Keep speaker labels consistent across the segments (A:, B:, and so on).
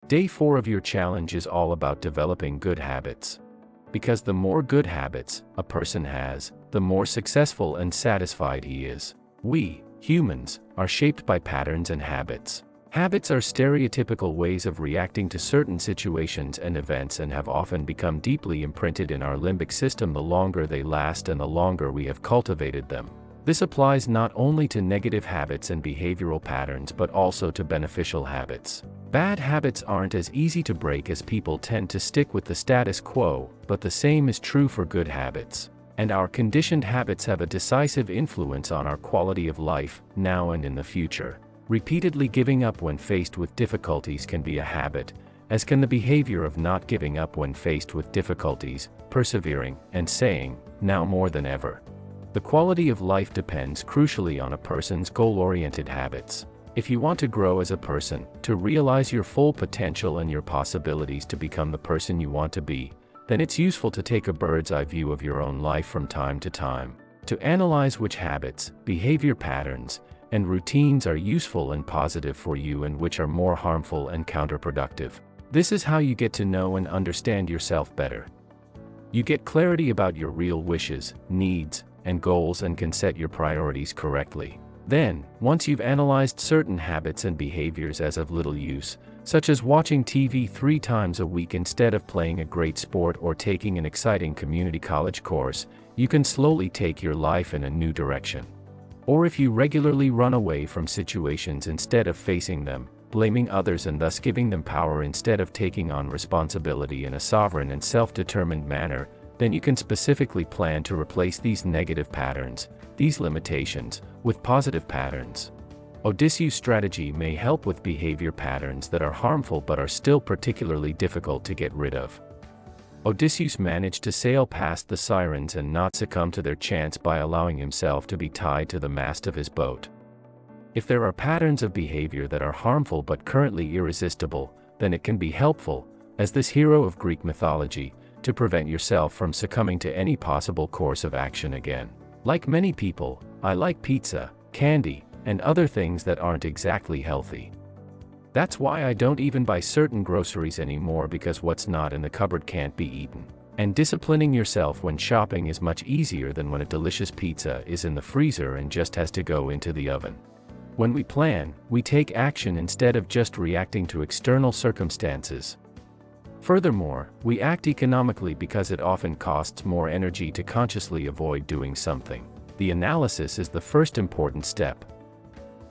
A: Day 4 of your challenge is all about developing good habits. Because the more good habits a person has, the more successful and satisfied he is. We, humans, are shaped by patterns and habits. Habits are stereotypical ways of reacting to certain situations and events and have often become deeply imprinted in our limbic system the longer they last and the longer we have cultivated them. This applies not only to negative habits and behavioral patterns but also to beneficial habits. Bad habits aren't as easy to break as people tend to stick with the status quo, but the same is true for good habits. And our conditioned habits have a decisive influence on our quality of life, now and in the future. Repeatedly giving up when faced with difficulties can be a habit, as can the behavior of not giving up when faced with difficulties, persevering, and saying, now more than ever. The quality of life depends crucially on a person's goal-oriented habits. If you want to grow as a person, to realize your full potential and your possibilities to become the person you want to be, then it's useful to take a bird's-eye view of your own life from time to time, to analyze which habits, behavior patterns, and routines are useful and positive for you and which are more harmful and counterproductive. This is how you get to know and understand yourself better. You get clarity about your real wishes, needs, and goals and can set your priorities correctly. Then, once you've analyzed certain habits and behaviors as of little use, such as watching TV 3 times a week instead of playing a great sport or taking an exciting community college course, you can slowly take your life in a new direction. Or if you regularly run away from situations instead of facing them, blaming others and thus giving them power instead of taking on responsibility in a sovereign and self-determined manner, then you can specifically plan to replace these negative patterns, these limitations, with positive patterns. Odysseus' strategy may help with behavior patterns that are harmful but are still particularly difficult to get rid of. Odysseus managed to sail past the sirens and not succumb to their chance by allowing himself to be tied to the mast of his boat. If there are patterns of behavior that are harmful but currently irresistible, then it can be helpful, as this hero of Greek mythology, to prevent yourself from succumbing to any possible course of action again. Like many people, I like pizza, candy, and other things that aren't exactly healthy. That's why I don't even buy certain groceries anymore, because what's not in the cupboard can't be eaten. And disciplining yourself when shopping is much easier than when a delicious pizza is in the freezer and just has to go into the oven. When we plan, we take action instead of just reacting to external circumstances. Furthermore, we act economically because it often costs more energy to consciously avoid doing something. The analysis is the first important step.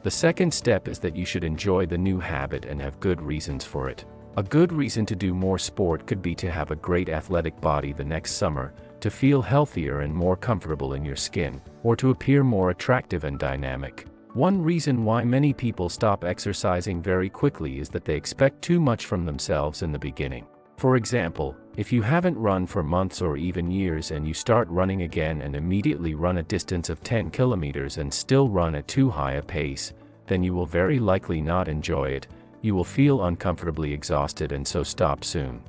A: The second step is that you should enjoy the new habit and have good reasons for it. A good reason to do more sport could be to have a great athletic body the next summer, to feel healthier and more comfortable in your skin, or to appear more attractive and dynamic. One reason why many people stop exercising very quickly is that they expect too much from themselves in the beginning. For example, if you haven't run for months or even years and you start running again and immediately run a distance of 10 kilometers and still run at too high a pace, then you will very likely not enjoy it, you will feel uncomfortably exhausted and so stop soon.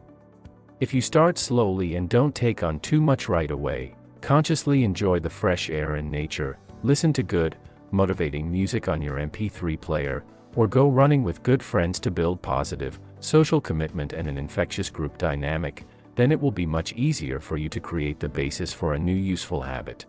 A: If you start slowly and don't take on too much right away, consciously enjoy the fresh air and nature, listen to good, motivating music on your MP3 player, or go running with good friends to build positive, social commitment and an infectious group dynamic, then it will be much easier for you to create the basis for a new useful habit.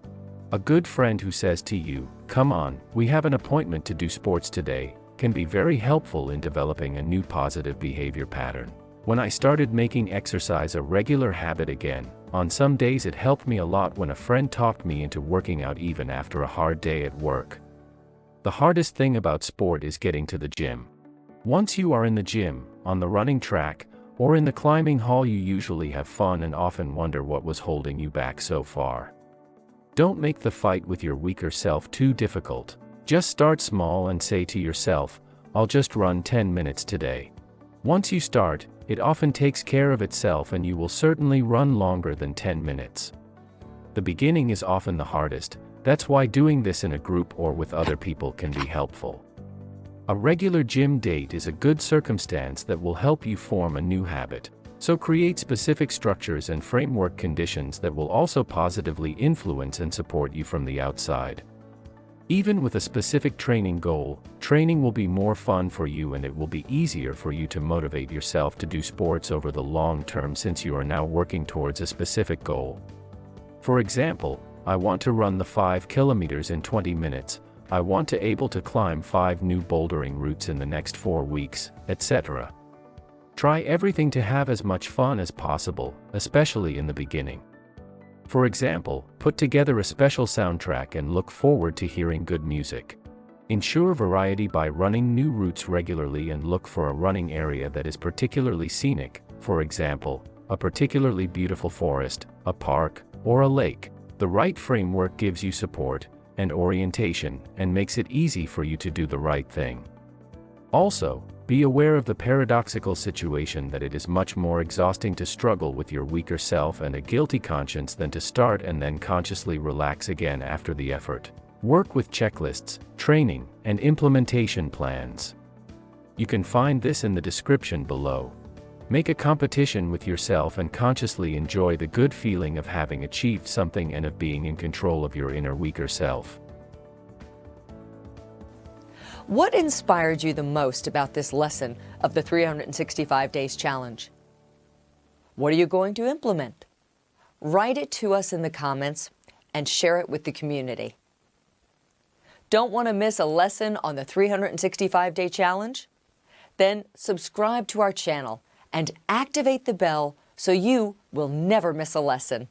A: A good friend who says to you, "Come on, we have an appointment to do sports today," can be very helpful in developing a new positive behavior pattern. When I started making exercise a regular habit again, on some days it helped me a lot when a friend talked me into working out even after a hard day at work. The hardest thing about sport is getting to the gym. Once you are in the gym, on the running track, or in the climbing hall, you usually have fun and often wonder what was holding you back so far. Don't make the fight with your weaker self too difficult. Just start small and say to yourself, "I'll just run 10 minutes today." Once you start, it often takes care of itself and you will certainly run longer than 10 minutes. The beginning is often the hardest, that's why doing this in a group or with other people can be helpful. A regular gym date is a good circumstance that will help you form a new habit. So create specific structures and framework conditions that will also positively influence and support you from the outside. Even with a specific training goal, training will be more fun for you and it will be easier for you to motivate yourself to do sports over the long term since you are now working towards a specific goal. For example, I want to run the 5 kilometers in 20 minutes, I want to able to climb 5 new bouldering routes in the next 4 weeks, etc. Try everything to have as much fun as possible, especially in the beginning. For example, put together a special soundtrack and look forward to hearing good music. Ensure variety by running new routes regularly and look for a running area that is particularly scenic, for example, a particularly beautiful forest, a park, or a lake. The right framework gives you support and orientation and makes it easy for you to do the right thing. Also, be aware of the paradoxical situation that it is much more exhausting to struggle with your weaker self and a guilty conscience than to start and then consciously relax again after the effort. Work with checklists, training, and implementation plans. You can find this in the description below. Make a competition with yourself and consciously enjoy the good feeling of having achieved something and of being in control of your inner weaker self.
B: What inspired you the most about this lesson of the 365 Days Challenge? What are you going to implement? Write it to us in the comments and share it with the community. Don't want to miss a lesson on the 365-Day Challenge? Then subscribe to our channel and activate the bell so you will never miss a lesson.